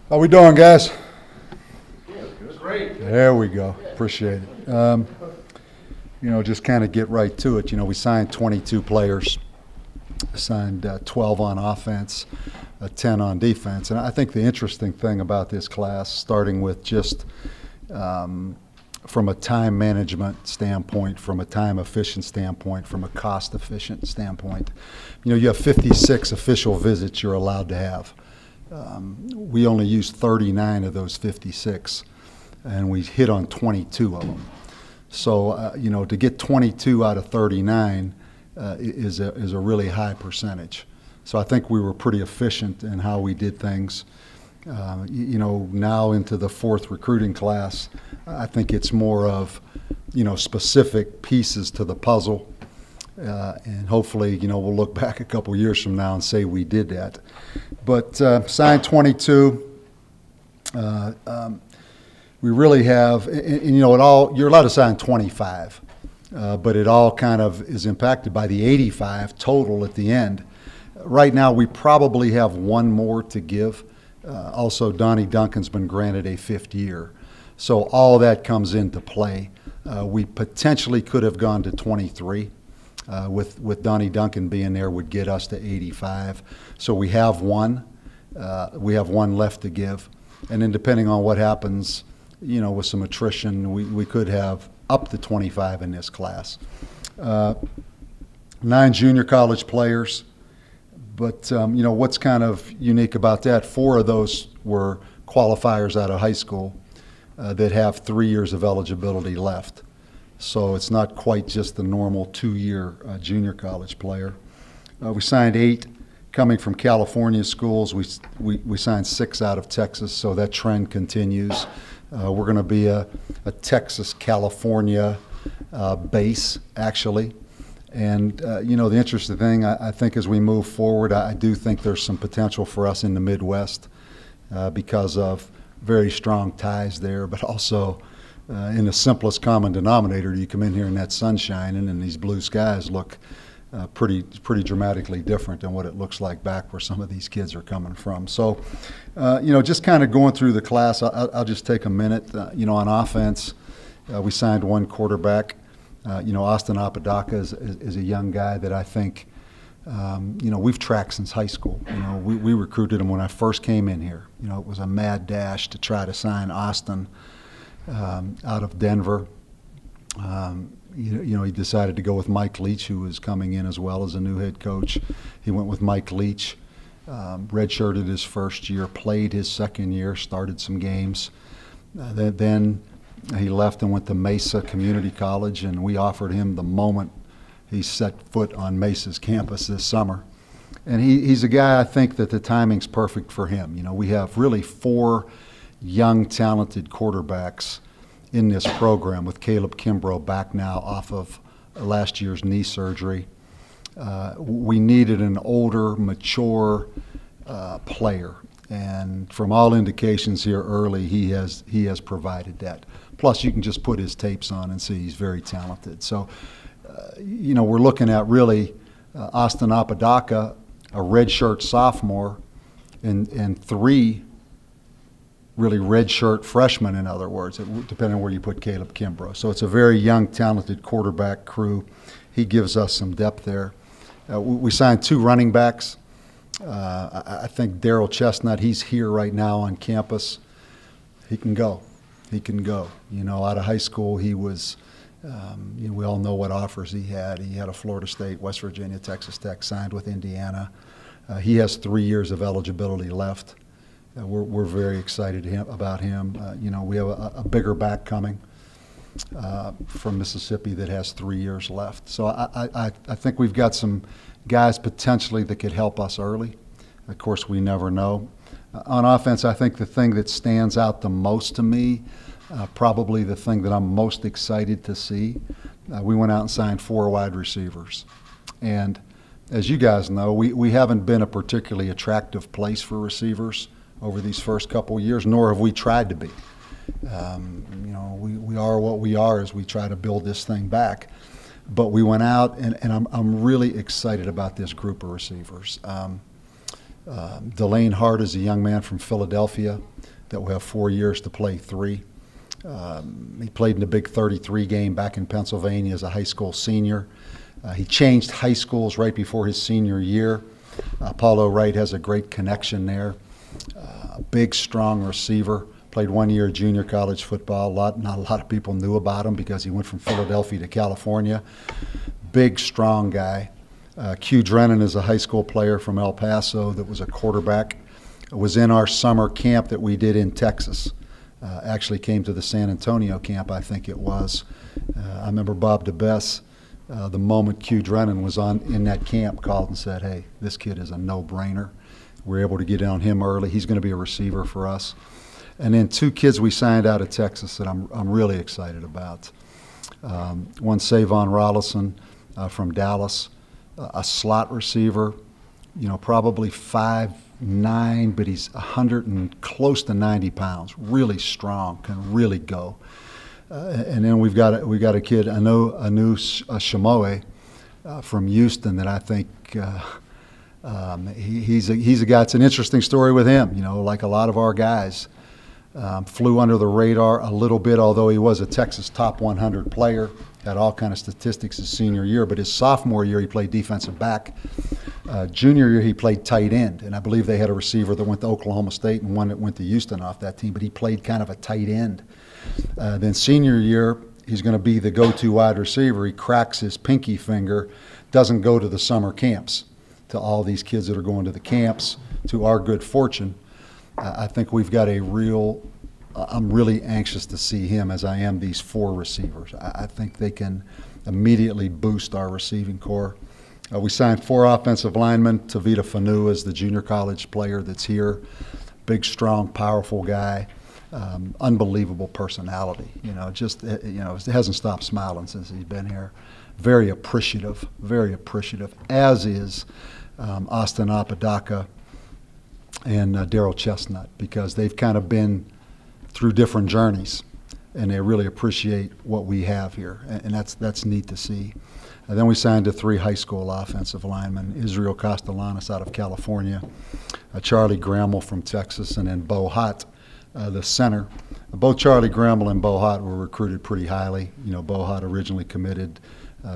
How we doing, guys? Great. There we go. Appreciate it. Just kind of get right to it. We signed 22 players, signed 12 on offense, 10 on defense. And I think the interesting thing about this class, starting with just from a time management standpoint, from a time efficient standpoint, from a cost efficient standpoint, you have 56 official visits you're allowed to have. We only used 39 of those 56, and we hit on 22 of them. So, to get 22 out of 39 is a really high percentage. So I think we were pretty efficient in how we did things. Now into the fourth recruiting class, I think it's more of, specific pieces to the puzzle. And hopefully, we'll look back a couple years from now and say we did that. But signed 22. We really have, you're allowed to sign 25, but it all kind of is impacted by the 85 total at the end. Right now, we probably have one more to give. Also, Donnie Duncan's been granted a fifth year. So all that comes into play. We potentially could have gone to 23. With Donnie Duncan being there would get us to 85. So we have one. We have one left to give. And then depending on what happens, with some attrition, we could have up to 25 in this class. 9 junior college players. But, what's kind of unique about that, 4 of those were qualifiers out of high school that have 3 years of eligibility left. So it's not quite just the normal 2-year junior college player. We signed 8 coming from California schools. We signed 6 out of Texas, so that trend continues. We're going to be a Texas-California base, actually. And, the interesting thing, I think as we move forward, I do think there's some potential for us in the Midwest because of very strong ties there, but also in the simplest common denominator, you come in here and that sun's shining and these blue skies look pretty dramatically different than what it looks like back where some of these kids are coming from. So, just kind of going through the class, I'll just take a minute. On offense, we signed 1 quarterback. Austin Apodaca is a young guy that I think, we've tracked since high school. We recruited him when I first came in here. It was a mad dash to try to sign Austin out of Denver. He decided to go with Mike Leach, who was coming in as well as a new head coach. He went with Mike Leach, redshirted his first year, played his second year, started some games. Then he left and went to Mesa Community College, and we offered him the moment he set foot on Mesa's campus this summer. And he's a guy I think that the timing's perfect for him. We have really 4 young, talented quarterbacks in this program with Caleb Kimbrough back now off of last year's knee surgery. We needed an older, mature player. And from all indications here early, he has provided that. Plus, you can just put his tapes on and see he's very talented. So, we're looking at really Austin Apodaca, a redshirt sophomore, and 3 really redshirt freshmen, in other words, depending on where you put Caleb Kimbrough. So it's a very young, talented quarterback crew. He gives us some depth there. We signed 2 running backs. I think Daryl Chestnut, he's here right now on campus. He can go. Out of high school, he was, we all know what offers he had. He had a Florida State, West Virginia, Texas Tech, signed with Indiana. He has 3 years of eligibility left. We're very excited about him. We have a bigger back coming from Mississippi that has 3 years left. So I think we've got some guys potentially that could help us early. Of course, we never know. On offense, I think the thing that stands out the most to me, probably the thing that I'm most excited to see, we went out and signed 4 wide receivers. And as you guys know, we haven't been a particularly attractive place for receivers over these first couple of years, nor have we tried to be. We are what we are as we try to build this thing back. But we went out, and I'm really excited about this group of receivers. Delane Hart is a young man from Philadelphia that will have 4 years to play 3. He played in the Big 33 game back in Pennsylvania as a high school senior. He changed high schools right before his senior year. Paulo Wright has a great connection there. Big, strong receiver. Played 1 year junior college football. Not a lot of people knew about him because he went from Philadelphia to California. Big, strong guy. Q Drennan is a high school player from El Paso that was a quarterback. Was in our summer camp that we did in Texas. Actually came to the San Antonio camp, I think it was. I remember Bob Davie, the moment Q Drennan was in that camp, called and said, "Hey, this kid is a no-brainer." We're able to get on him early. He's going to be a receiver for us. And then 2 kids we signed out of Texas that I'm really excited about. One, Savon Rollison from Dallas, a slot receiver, probably 5'9", but he's 100 and close to 90 pounds. Really strong, can really go. And then we've got a kid, Anu Shamoe from Houston, that I think he's a guy. It's an interesting story with him. Like a lot of our guys, flew under the radar a little bit, although he was a Texas top 100 player. Had all kind of statistics his senior year, but his sophomore year he played defensive back. Junior year he played tight end, and I believe they had a receiver that went to Oklahoma State and one that went to Houston off that team, but he played kind of a tight end. Then senior year he's going to be the go-to wide receiver. He cracks his pinky finger, doesn't go to the summer camps. To all these kids that are going to the camps, to our good fortune, I think we've got I'm really anxious to see him, as I am these 4 receivers. I think they can immediately boost our receiving core. We signed 4 offensive linemen. Tavita Fanu is the junior college player that's here. Big, strong, powerful guy. Unbelievable personality. It hasn't stopped smiling since he's been here. Very appreciative, as is Austin Apodaca and Daryl Chestnut, because they've kind of been through different journeys, and they really appreciate what we have here, and that's neat to see. And then we signed 3 high school offensive linemen: Israel Castellanos out of California, Charlie Gramel from Texas, and then Bo Hott, the center. Both Charlie Gramel and Bo Hott were recruited pretty highly. Bo Hott originally committed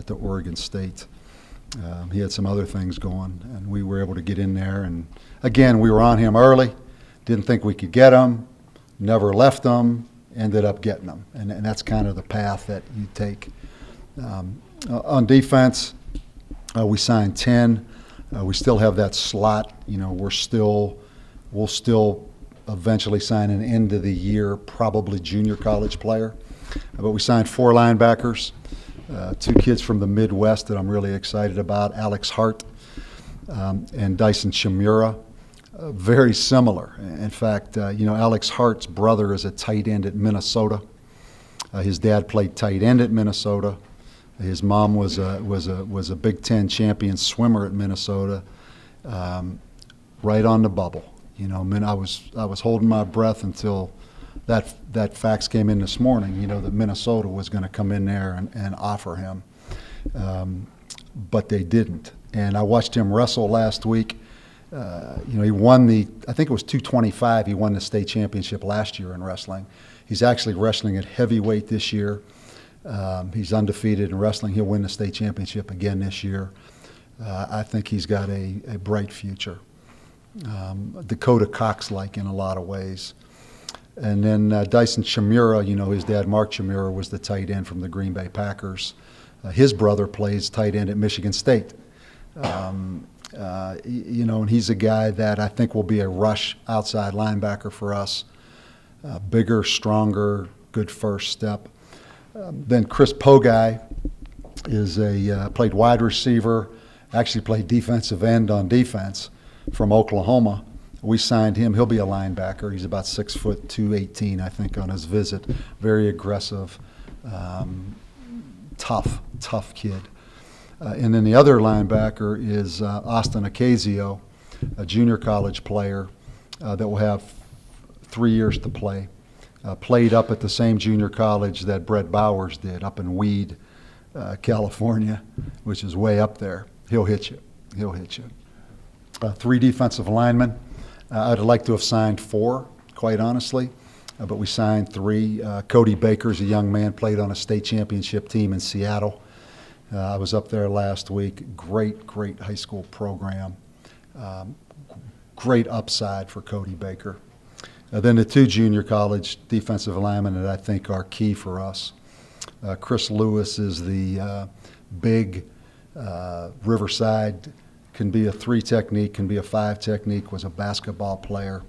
to Oregon State. He had some other things going, and we were able to get in there. And again, we were on him early. Didn't think we could get him. Never left him. Ended up getting him, and that's kind of the path that you take. On defense, we signed 10. We still have that slot. We'll still eventually sign an end of the year, probably junior college player. But we signed 4 linebackers. 2 kids from the Midwest that I'm really excited about, Alex Hart and Dyson Shimura. Very similar. In fact, Alex Hart's brother is a tight end at Minnesota. His dad played tight end at Minnesota. His mom was a Big Ten champion swimmer at Minnesota. Right on the bubble. I was holding my breath until that fax came in this morning, that Minnesota was going to come in there and offer him. But they didn't. And I watched him wrestle last week. He won I think it was 225, he won the state championship last year in wrestling. He's actually wrestling at heavyweight this year. He's undefeated in wrestling. He'll win the state championship again this year. I think he's got a bright future. Dakota Cox-like in a lot of ways. And then Dyson Shimura, his dad, Mark Shimura, was the tight end from the Green Bay Packers. His brother plays tight end at Michigan State. And he's a guy that I think will be a rush outside linebacker for us. Bigger, stronger, good first step. Then Chris Pogai played wide receiver, actually played defensive end on defense from Oklahoma. We signed him. He'll be a linebacker. He's about 6 foot 218, I think, on his visit. Very aggressive, tough kid. And then the other linebacker is Austin Ocasio, a junior college player that will have 3 years to play. Played up at the same junior college that Brett Bowers did, up in Weed, California, which is way up there. He'll hit you. 3 defensive linemen. I'd like to have signed 4, quite honestly, but we signed 3. Cody Baker's a young man, played on a state championship team in Seattle. I was up there last week. Great high school program. Great upside for Cody Baker. Then the 2 junior college defensive linemen that I think are key for us. Chris Lewis is the big Riverside, can be a 3 technique, can be a 5 technique, was a basketball player.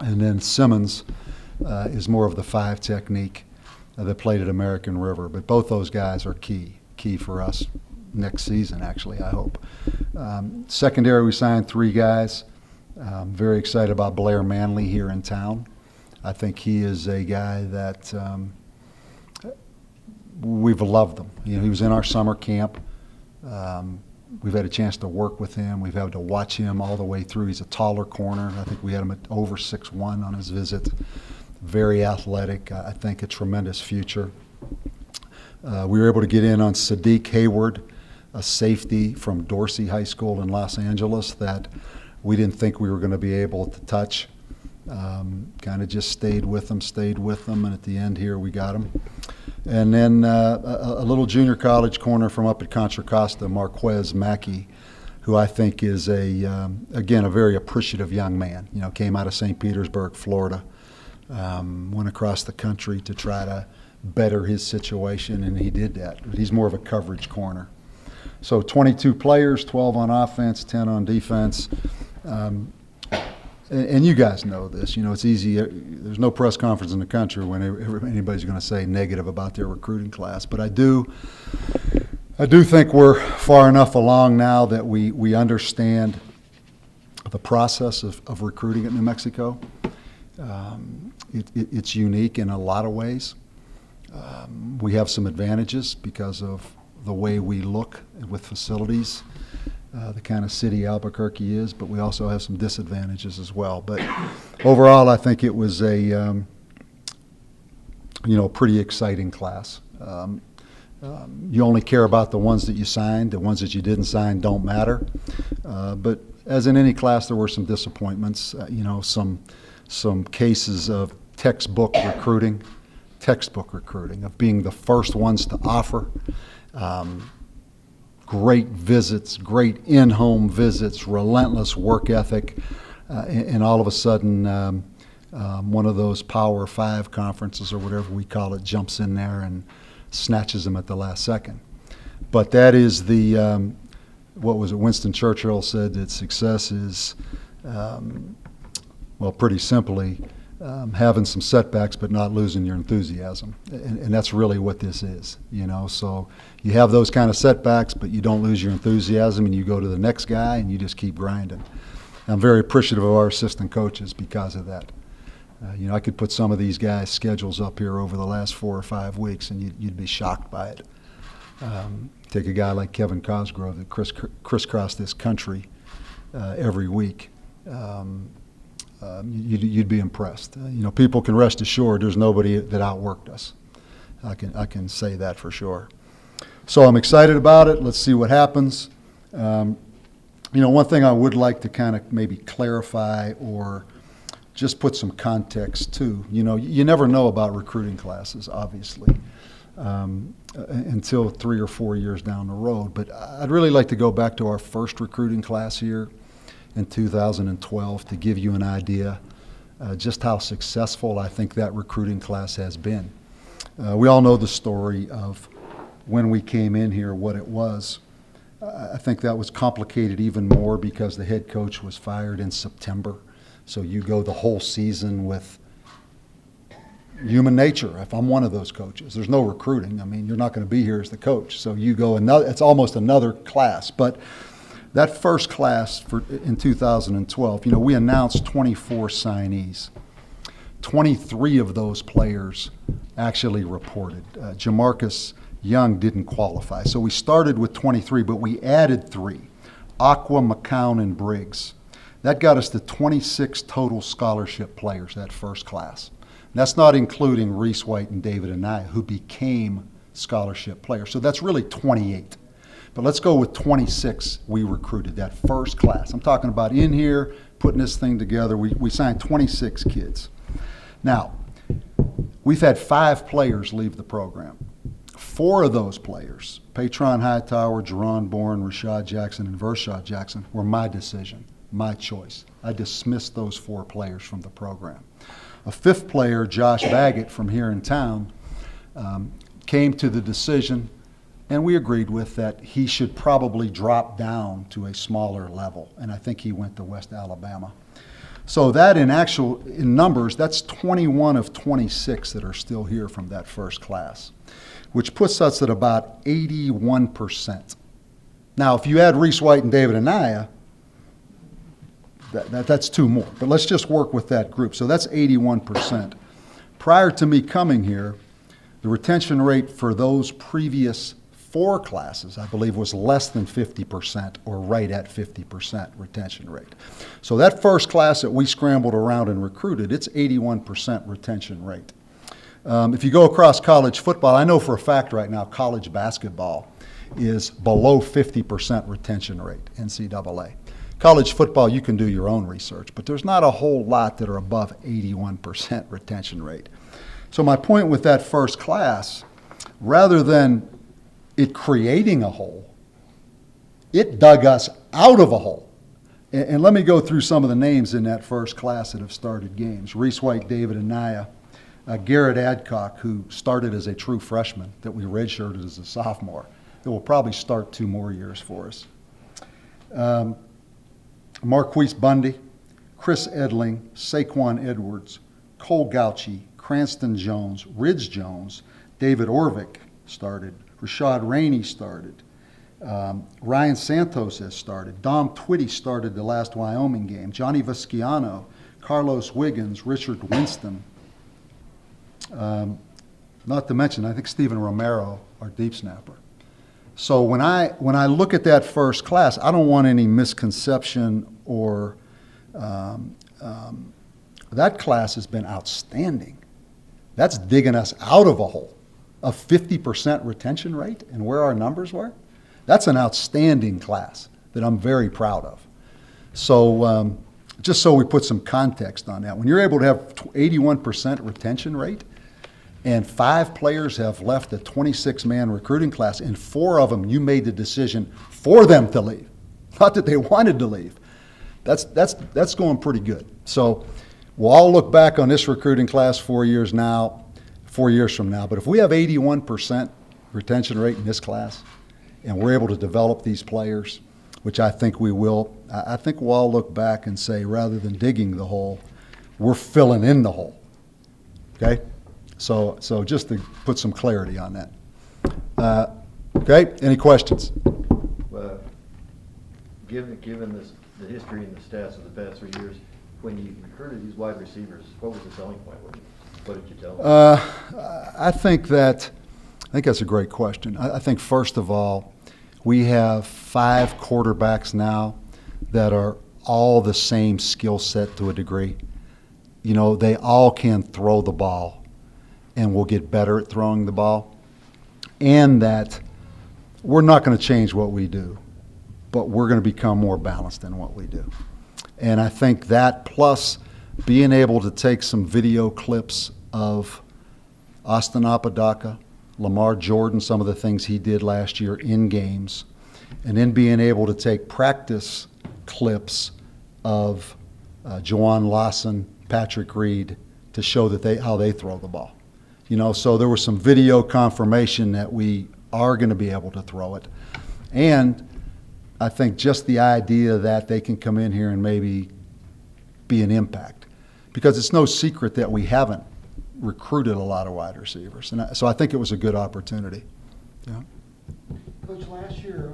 And then Simmons is more of the 5 technique that played at American River. But both those guys are key for us next season, actually, I hope. Secondary, we signed 3 guys. Very excited about Blair Manley here in town. I think he is a guy that we've loved him. He was in our summer camp. We've had a chance to work with him. We've had to watch him all the way through. He's a taller corner. I think we had him at over 6'1" on his visit. Very athletic. I think a tremendous future. We were able to get in on Sadiq Hayward, a safety from Dorsey High School in Los Angeles that we didn't think we were going to be able to touch. Kind of just stayed with them, and at the end here we got him. And then a little junior college corner from up at Contra Costa, Marquez Mackey, who I think is again, a very appreciative young man. Came out of St. Petersburg, Florida, went across the country to try to better his situation, and he did that. He's more of a coverage corner. So 22 players, 12 on offense, 10 on defense. And you guys know this. It's easy. There's no press conference in the country when anybody's going to say negative about their recruiting class. But I do think we're far enough along now that we understand the process of recruiting at New Mexico. It's unique in a lot of ways. We have some advantages because of the way we look with facilities, the kind of city Albuquerque is, but we also have some disadvantages as well. But overall, I think it was a pretty exciting class. You only care about the ones that you signed. The ones that you didn't sign don't matter. But as in any class, there were some disappointments. Some cases of textbook recruiting, of being the first ones to offer. Great visits, great in-home visits, relentless work ethic, and all of a sudden one of those Power 5 conferences or whatever we call it jumps in there and snatches them at the last second. But that is what was it, Winston Churchill said that success is, pretty simply, having some setbacks but not losing your enthusiasm. And that's really what this is, So you have those kind of setbacks, but you don't lose your enthusiasm, and you go to the next guy and you just keep grinding. I'm very appreciative of our assistant coaches because of that. I could put some of these guys' schedules up here over the last 4 or 5 weeks, and you'd be shocked by it. Take a guy like Kevin Cosgrove that crisscrossed this country every week. You'd be impressed. People can rest assured there's nobody that outworked us. I can say that for sure. So I'm excited about it. Let's see what happens. One thing I would like to kind of maybe clarify or just put some context to. You never know about recruiting classes, obviously, until 3 or 4 years down the road. But I'd really like to go back to our first recruiting class here in 2012 to give you an idea just how successful I think that recruiting class has been. We all know the story of when we came in here, what it was. I think that was complicated even more because the head coach was fired in September. So you go the whole season with human nature. If I'm one of those coaches, there's no recruiting. I mean, you're not going to be here as the coach. So you go it's almost another class. But that first class in 2012, we announced 24 signees. 23 of those players actually reported. Jamarcus Young didn't qualify. So we started with 23, but we added 3, Aqua, McCown, and Briggs. That got us to 26 total scholarship players, that first class. And that's not including Reese White and David Anaya, who became scholarship players. So that's really 28. But let's go with 26 we recruited, that first class. I'm talking about in here, putting this thing together. We signed 26 kids. Now, we've had 5 players leave the program. 4 of those players, Patron Hightower, Jerron Bourne, Rashad Jackson, and Vershad Jackson, were my decision, my choice. I dismissed those 4 players from the program. A 5th player, Josh Baggett from here in town, came to the decision, and we agreed with, that he should probably drop down to a smaller level, and I think he went to West Alabama. So that in numbers, that's 21 of 26 that are still here from that first class, which puts us at about 81%. Now, if you add Reese White and David Anaya, that's 2 more. But let's just work with that group. So that's 81%. Prior to me coming here, the retention rate for those previous 4 classes, I believe, was less than 50%, or right at 50% retention rate. So that first class that we scrambled around and recruited, it's 81% retention rate. If you go across college football, I know for a fact right now college basketball is below 50% retention rate, NCAA. College football, you can do your own research, but there's not a whole lot that are above 81% retention rate. So my point with that first class, rather than it creating a hole, it dug us out of a hole. And let me go through some of the names in that first class that have started games. Reese White, David Anaya, Garrett Adcock, who started as a true freshman that we redshirted as a sophomore. It will probably start 2 more years for us. Marquise Bundy, Chris Edling, Saquon Edwards, Cole Gauchi, Cranston Jones, Ridge Jones, David Orvik started, Rashad Rainey started, Ryan Santos has started, Dom Twitty started the last Wyoming game, Johnny Visciano, Carlos Wiggins, Richard Winston, not to mention, I think Stephen Romero, our deep snapper. So when I look at that first class, I don't want any misconception or that class has been outstanding. That's digging us out of a hole. A 50% retention rate and where our numbers were, that's an outstanding class that I'm very proud of. So just so we put some context on that, when you're able to have 81% retention rate and 5 players have left a 26-man recruiting class, and 4 of them you made the decision for them to leave, not that they wanted to leave, that's going pretty good. So we'll all look back on this recruiting class 4 years from now, but if we have 81% retention rate in this class and we're able to develop these players, which I think we will, I think we'll all look back and say, rather than digging the hole, we're filling in the hole. Okay? So just to put some clarity on that. Okay, any questions? Well, given the history and the stats of the past 3 years, when you recruited these wide receivers, what was the selling point? What did you tell them? I think that's a great question. I think first of all, we have 5 quarterbacks now that are all the same skill set to a degree. You know, they all can throw the ball and will get better at throwing the ball, and that we're not going to change what we do, but we're going to become more balanced in what we do. And I think that, plus being able to take some video clips of Austin Apodaca, Lamar Jordan, some of the things he did last year in games, and then being able to take practice clips of Juwan Lawson, Patrick Reed, to show that how they throw the ball. You know, so there was some video confirmation that we are going to be able to throw it. And I think just the idea that they can come in here and maybe be an impact. Because it's no secret that we haven't recruited a lot of wide receivers. And so I think it was a good opportunity. Yeah. Coach, last year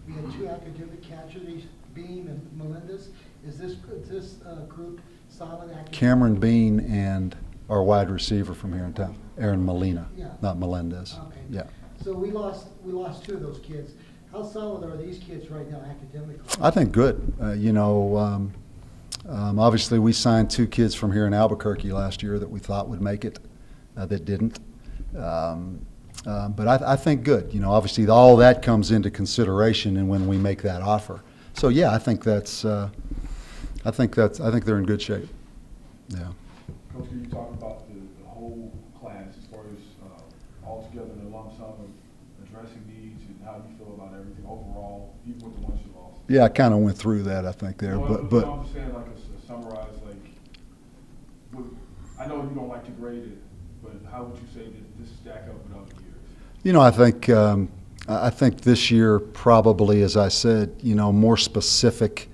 we had 2 academic casualties, Bean and Melendez. Is this group solid academic? Cameron Bean and our wide receiver from here in town, Aaron Molina, yeah. Not Melendez. Okay. Yeah. So we lost 2 of those kids. How solid are these kids right now academically? I think good. Obviously, we signed 2 kids from here in Albuquerque last year that we thought would make it, that didn't. But I think good. Obviously all that comes into consideration and when we make that offer. So yeah, I think I think they're in good shape. Yeah. Coach, can you talk about the whole class as far as all together in a lump sum of addressing needs and how you feel about everything overall, even with the ones you lost? Yeah, I kind of went through that, I think, there. But I'm just saying, like, a summarize, I know you don't like to grade it, but how would you say that this stack up with other years? I think this year probably, as I said, more specific,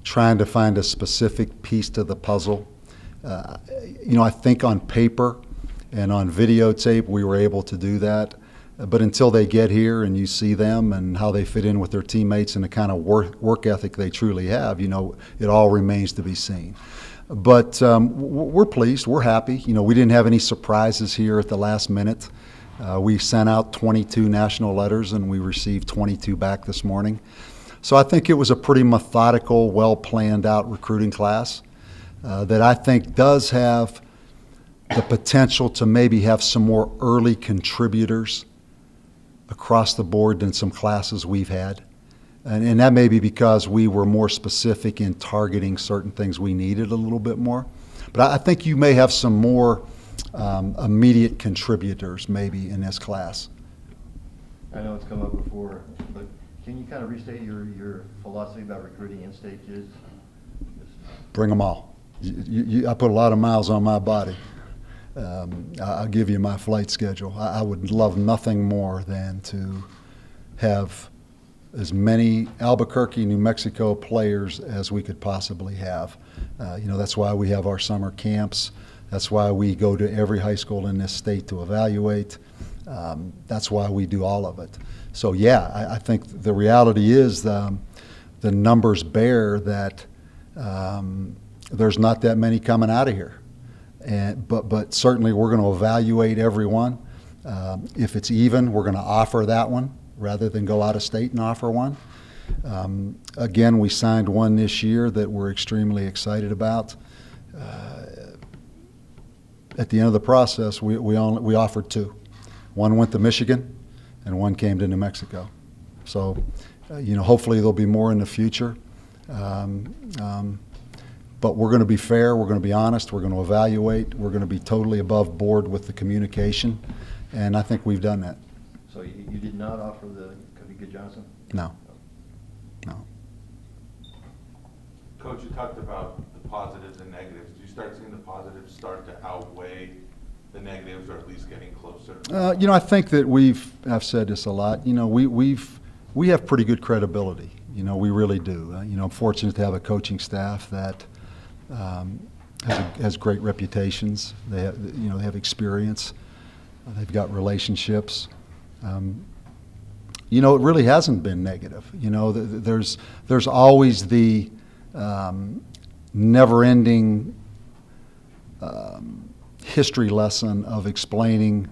trying to find a specific piece to the puzzle. I think on paper and on videotape we were able to do that. But until they get here and you see them and how they fit in with their teammates and the kind of work ethic they truly have, it all remains to be seen. But we're pleased. We're happy. We didn't have any surprises here at the last minute. We sent out 22 national letters and we received 22 back this morning. So I think it was a pretty methodical, well-planned out recruiting class that I think does have the potential to maybe have some more early contributors across the board than some classes we've had. And that may be because we were more specific in targeting certain things we needed a little bit more. But I think you may have some more immediate contributors maybe in this class. I know it's come up before, but can you kind of restate your philosophy about recruiting in-state kids? Bring them all. I put a lot of miles on my body. I'll give you my flight schedule. I would love nothing more than to have as many Albuquerque, New Mexico players as we could possibly have. That's why we have our summer camps. That's why we go to every high school in this state to evaluate. That's why we do all of it. So yeah, I think the reality is the numbers bear that there's not that many coming out of here. But certainly we're going to evaluate everyone. If it's even, we're going to offer that one rather than go out of state and offer one. Again, we signed one this year that we're extremely excited about. At the end of the process, we offered two. One went to Michigan, and one came to New Mexico. So, hopefully there'll be more in the future. But we're going to be fair, we're going to be honest, we're going to evaluate, we're going to be totally above board with the communication, and I think we've done that. So you did not offer the Kavika Johnson? No. Coach, you talked about the positives and negatives. Do you start seeing the positives start to outweigh the negatives, or at least getting closer? I think that I've said this a lot, we have pretty good credibility. We really do. I'm fortunate to have a coaching staff that has great reputations. They have experience. They've got relationships. It really hasn't been negative. There's always the never-ending history lesson of explaining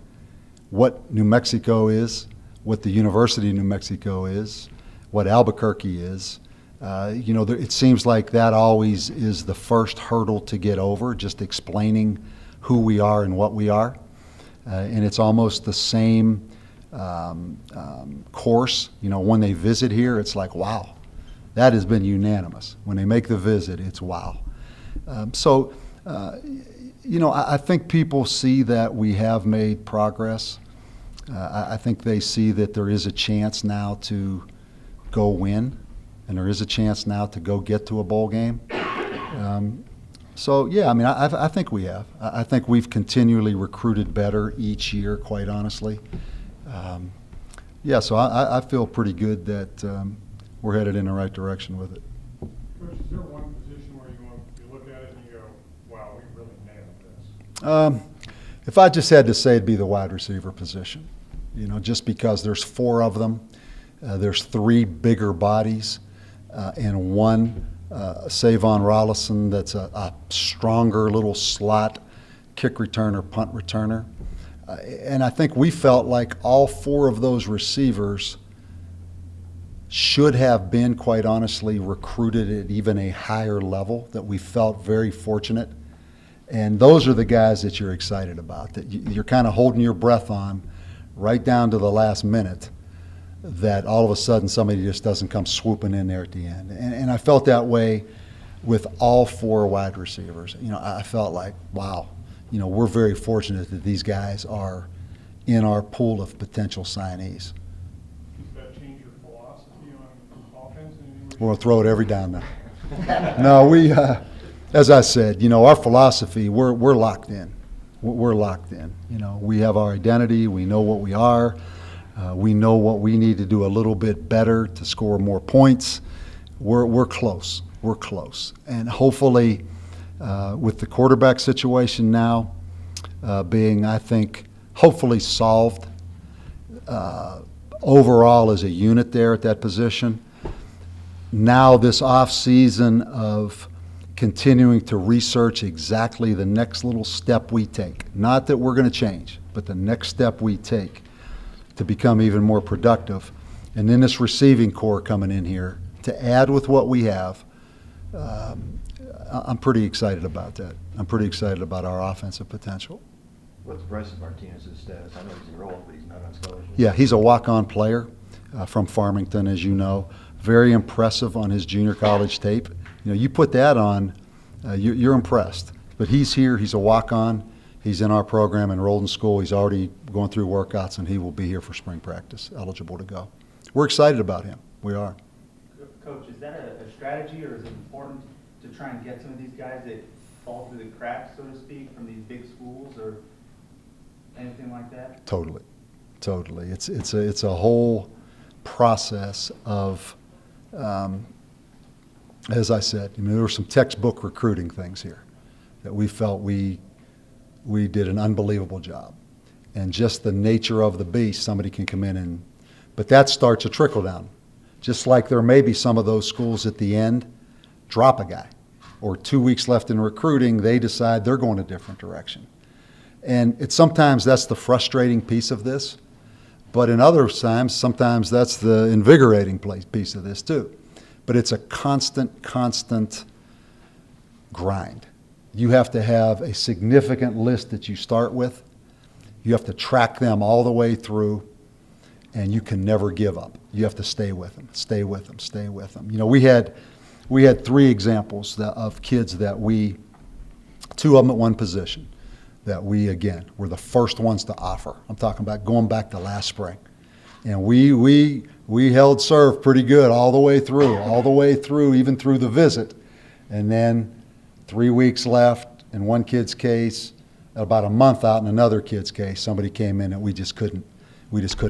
what New Mexico is, what the University of New Mexico is, what Albuquerque is. It seems like that always is the first hurdle to get over, just explaining who we are and what we are. And it's almost the same course. When they visit here, it's like, wow, that has been unanimous. When they make the visit, it's wow. I think people see that we have made progress. I think they see that there is a chance now to go win, and there is a chance now to go get to a bowl game. I think we have. I think we've continually recruited better each year, quite honestly. So I feel pretty good that we're headed in the right direction with it. Coach, is there one position where you look at it and you go, wow, we really nailed this? If I just had to say, it'd be the wide receiver position. Just because there's four of them. There's three bigger bodies and one Savon Rollison that's a stronger little slot kick returner, punt returner. And I think we felt like all four of those receivers should have been, quite honestly, recruited at even a higher level, that we felt very fortunate. And those are the guys that you're excited about, that you're kind of holding your breath on, right down to the last minute, that all of a sudden somebody just doesn't come swooping in there at the end. And I felt that way with all 4 wide receivers. You know, I felt like, wow, you know, we're very fortunate that these guys are in our pool of potential signees. Does that change your philosophy on offense? We're going to throw it every down now. No, we, as I said, you know, our philosophy, we're locked in. We're locked in. You know, we have our identity. We know what we are. We know what we need to do a little bit better to score more points. We're close. We're close. And hopefully, with the quarterback situation now being, I think, hopefully solved overall as a unit there at that position, now this off season of continuing to research exactly the next little step we take. Not that we're going to change, but the next step we take to become even more productive. And then this receiving core coming in here to add with what we have, I'm pretty excited about that. I'm pretty excited about our offensive potential. What's Bryson Martinez's status? I know he's enrolled, but he's not on scholarship. Yeah, he's a walk-on player from Farmington, as you know. Very impressive on his junior college tape. You know, you put that on, you're impressed. But he's here. He's a walk-on. He's in our program, enrolled in school. He's already going through workouts, and he will be here for spring practice, eligible to go. We're excited about him. We are. Coach, is that a strategy, or is it important to try and get some of these guys that fall through the cracks, so to speak, from these big schools or anything like that? Totally. Totally. It's a whole process of, as I said, I mean, there were some textbook recruiting things here that we felt we did an unbelievable job. And just the nature of the beast, somebody can come in and, but that starts a trickle down. Just like there may be some of those schools at the end drop a guy, or 2 weeks left in recruiting, they decide they're going a different direction. And sometimes that's the frustrating piece of this, but in other times, sometimes that's the invigorating piece of this too. But it's a constant grind. You have to have a significant list that you start with. You have to track them all the way through, and you can never give up. You have to stay with them, stay with them, stay with them. You know, we had 3 examples of kids that 2 of them at one position, that we, again, were the first ones to offer. I'm talking about going back to last spring. And we held serve pretty good all the way through, even through the visit. And then 3 weeks left in one kid's case, about a month out in another kid's case, somebody came in and we just couldn't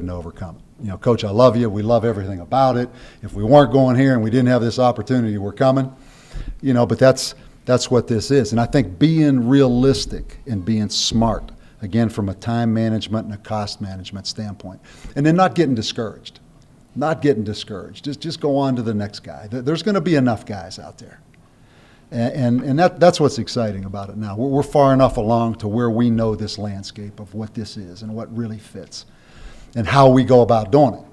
overcome it. You know, Coach, I love you. We love everything about it. If we weren't going here and we didn't have this opportunity, we're coming. You know, but that's what this is. And I think being realistic and being smart, again, from a time management and a cost management standpoint, and then not getting discouraged. Just go on to the next guy. There's going to be enough guys out there. And that's what's exciting about it now. We're far enough along to where we know this landscape of what this is and what really fits and how we go about doing it.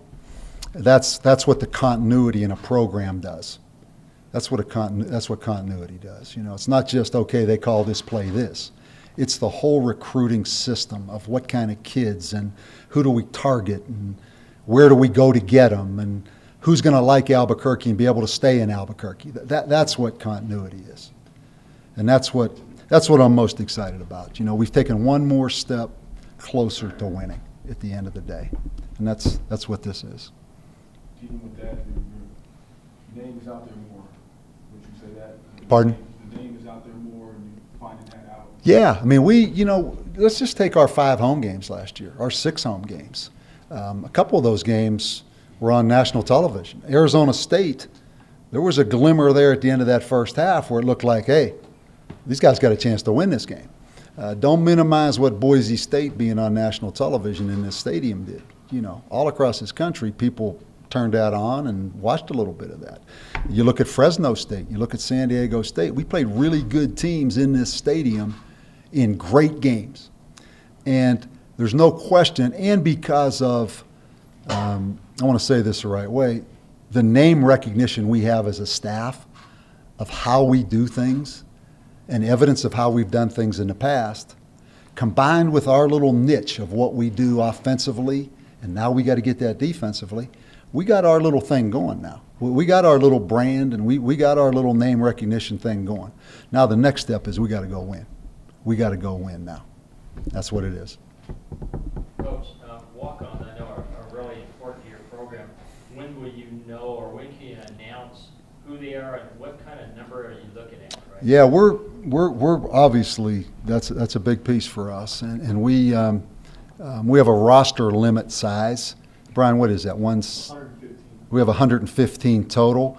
That's what the continuity in a program does. That's what continuity does. You know, it's not just, okay, they call this play this. It's the whole recruiting system of what kind of kids and who do we target and where do we go to get them and who's going to like Albuquerque and be able to stay in Albuquerque. That's what continuity is. And that's what I'm most excited about. You know, we've taken one more step closer to winning at the end of the day. And that's what this is. Even with that, your name is out there more. Would you say that? Pardon? The name is out there more and you're finding that out. Yeah, I mean, let's just take our 5 home games last year, our 6 home games. A couple of those games were on national television. Arizona State, there was a glimmer there at the end of that first half where it looked like, hey, these guys got a chance to win this game. Don't minimize what Boise State being on national television in this stadium did. You know, all across this country, people turned that on and watched a little bit of that. You look at Fresno State, you look at San Diego State. We played really good teams in this stadium in great games. And there's no question, and because of, I want to say this the right way, the name recognition we have as a staff of how we do things and evidence of how we've done things in the past, combined with our little niche of what we do offensively, and now we got to get that defensively, we got our little thing going now. We got our little brand, and we got our little name recognition thing going. Now the next step is we got to go win. We got to go win now. That's what it is. Coach, walk-ons I know are really important to your program. When will you know, or when can you announce who they are and what kind of number are you looking at? Right? Yeah, we're obviously that's a big piece for us, and we have a roster limit size. Brian, what is that? 115. We have 115 total.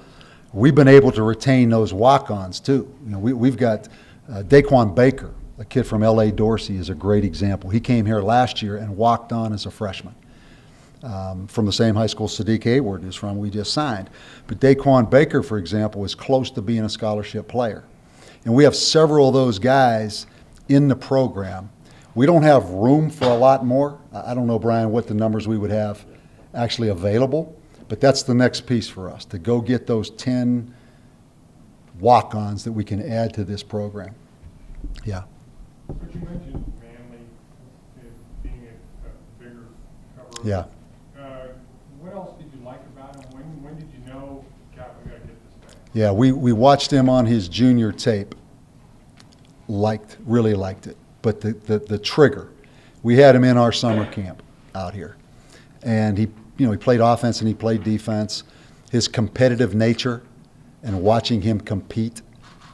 We've been able to retain those walk-ons too. You know, we've got Daquan Baker, a kid from L.A. Dorsey, is a great example. He came here last year and walked on as a freshman. From the same high school Sadiq Hayward is from, we just signed. But Daquan Baker, for example, is close to being a scholarship player. And we have several of those guys in the program. We don't have room for a lot more. I don't know, Brian, what the numbers we would have actually available, but that's the next piece for us, to go get those 10 walk-ons that we can add to this program. Yeah. But you mentioned Manly being a bigger cover. Yeah. What else did you like about him? When did you know, God, we got to get this guy? Yeah, we watched him on his junior tape, really liked it. But the trigger, we had him in our summer camp out here. And he played offense and he played defense. His competitive nature and watching him compete.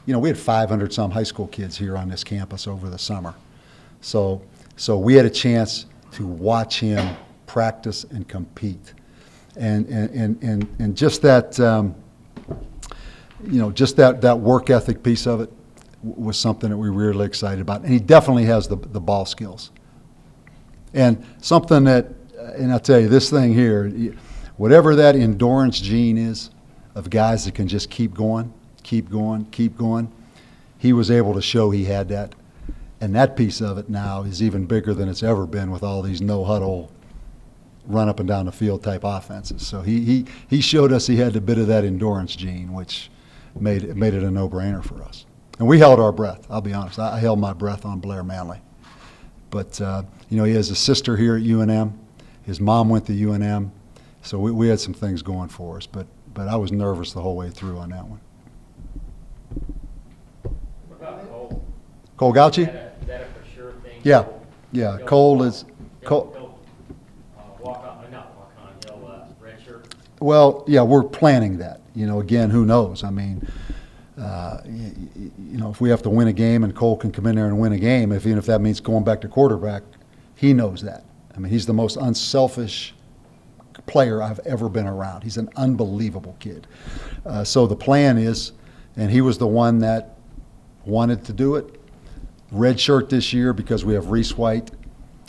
You know, we had 500 some high school kids here on this campus over the summer. So we had a chance to watch him practice and compete. And just that, just that work ethic piece of it was something that we were really excited about. And he definitely has the ball skills. And something that, and I'll tell you, this thing here, whatever that endurance gene is of guys that can just keep going, he was able to show he had that. And that piece of it now is even bigger than it's ever been with all these no-huddle, run up and down the field type offenses. So he showed us he had a bit of that endurance gene, which made it a no-brainer for us. And we held our breath. I'll be honest. I held my breath on Blair Manley. But, he has a sister here at UNM. His mom went to UNM. So we had some things going for us. But I was nervous the whole way through on that one. What about Cole? Cole Gauchi? Is that a for sure thing? Yeah. Yeah, Cole is – He'll walk on, not walk on, he'll redshirt. Well, yeah, we're planning that. Again, who knows? I mean, if we have to win a game and Cole can come in there and win a game, even if that means going back to quarterback, he knows that. I mean, he's the most unselfish player I've ever been around. He's an unbelievable kid. So the plan is, and he was the one that wanted to do it, redshirt this year because we have Reese White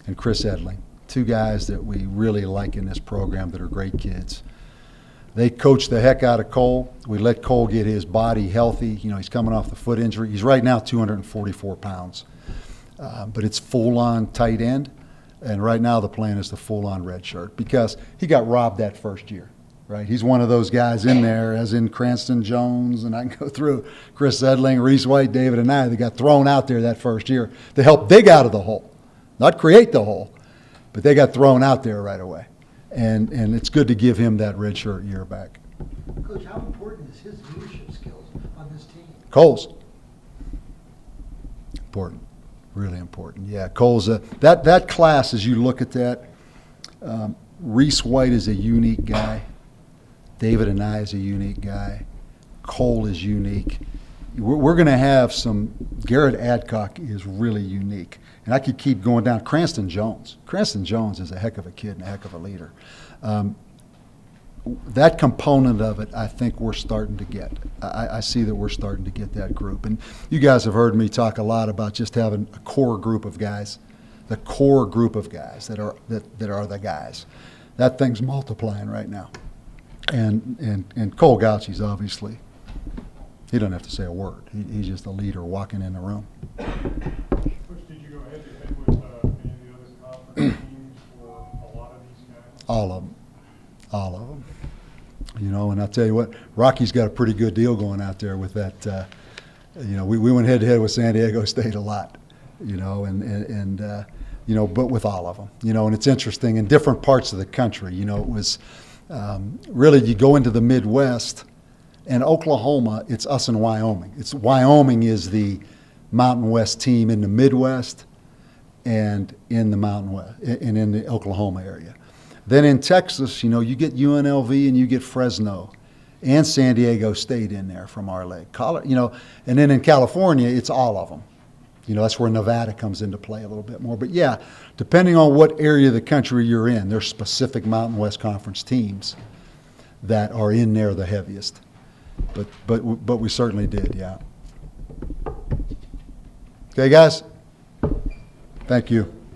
and Chris Edling, two guys that we really like in this program that are great kids. They coach the heck out of Cole. We let Cole get his body healthy. He's coming off the foot injury. He's right now 244 pounds. But it's full-on tight end. And right now the plan is the full-on red shirt because he got robbed that first year, right? He's one of those guys in there, as in Cranston Jones, and I can go through Chris Edling, Reese White, David, and I, that got thrown out there that first year to help dig out of the hole. Not create the hole, but they got thrown out there right away. And it's good to give him that red shirt year back. Coach, how important is his leadership skills on this team? Cole's important, really important. Yeah, Cole's that class. As you look at that, Reese White is a unique guy. David and I is a unique guy. Cole is unique. We're going to have some. Garrett Adcock is really unique, and I could keep going down. Cranston Jones. Cranston Jones is a heck of a kid and a heck of a leader. That component of it, I think we're starting to get. I see that we're starting to get that group. And you guys have heard me talk a lot about just having a core group of guys, the core group of guys that are the guys. That thing's multiplying right now. And Cole Gauchi's obviously, he doesn't have to say a word. He's just a leader walking in the room. Coach, did you go head-to-head with any of the other conference teams for a lot of these guys? All of them. And I'll tell you what, Rocky's got a pretty good deal going out there with that. We went head-to-head with San Diego State a lot. you know, and you know, but with all of them, you know, and it's interesting in different parts of the country. You know, it was really, you go into the Midwest, and Oklahoma, it's us and Wyoming. It's Wyoming is the Mountain West team in the Midwest and in the Mountain West and in the Oklahoma area. Then in Texas, you know, you get UNLV and you get Fresno and San Diego State in there from our leg. You know, and then in California, it's all of them. You know, that's where Nevada comes into play a little bit more. But yeah, depending on what area of the country you're in, there's specific Mountain West Conference teams that are in there the heaviest. But we certainly did, yeah. Okay, guys? Thank you.